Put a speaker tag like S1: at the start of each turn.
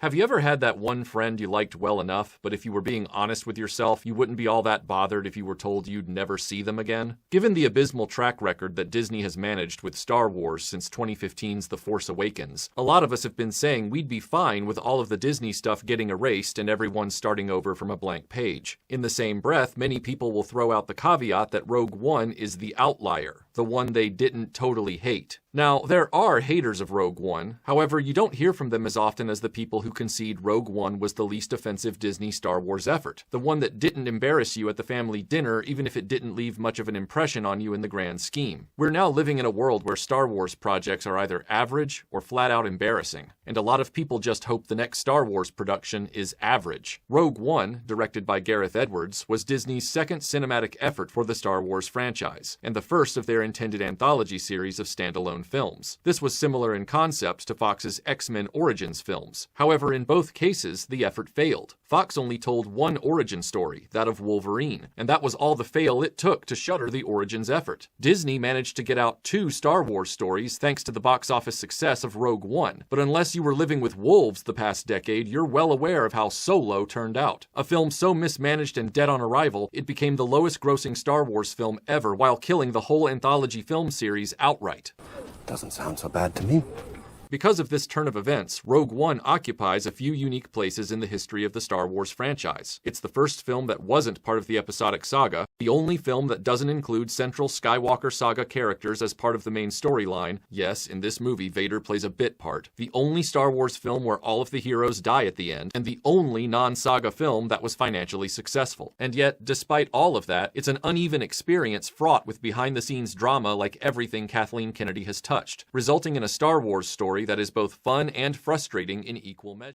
S1: Have you ever had that one friend you liked well enough, but if you were being honest with yourself, you wouldn't be all that bothered if you were told you'd never see them again? Given the abysmal track record that Disney has managed with Star Wars since 2015's The Force Awakens, a lot of us have been saying we'd be fine with all of the Disney stuff getting erased and everyone starting over from a blank page. In the same breath, many people will throw out the caveat that Rogue One is the outlier, the one they didn't totally hate. Now, there are haters of Rogue One, however, you don't hear from them as often as the people who concede Rogue One was the least offensive Disney Star Wars effort, the one that didn't embarrass you at the family dinner even if it didn't leave much of an impression on you in the grand scheme. We're now living in a world where Star Wars projects are either average or flat out embarrassing, and a lot of people just hope the next Star Wars production is average. Rogue One, directed by Gareth Edwards, was Disney's second cinematic effort for the Star Wars franchise, and the first of their intended anthology series of standalone films. This was similar in concept to Fox's X-Men Origins films. However, in both cases, the effort failed. Fox only told one origin story, that of Wolverine, and that was all the fail it took to shutter the Origins effort. Disney managed to get out 2 Star Wars stories thanks to the box office success of Rogue One, but unless you were living with wolves the past decade, you're well aware of how Solo turned out. A film so mismanaged and dead on arrival, it became the lowest grossing Star Wars film ever while killing the whole anthology film series outright.
S2: Doesn't sound so bad to me.
S1: Because of this turn of events, Rogue One occupies a few unique places in the history of the Star Wars franchise. It's the first film that wasn't part of the episodic saga, the only film that doesn't include central Skywalker saga characters as part of the main storyline. Yes, in this movie, Vader plays a bit part. The only Star Wars film where all of the heroes die at the end, and the only non-saga film that was financially successful. And yet, despite all of that, it's an uneven experience fraught with behind-the-scenes drama like everything Kathleen Kennedy has touched, resulting in a Star Wars story that is both fun and frustrating in equal measure.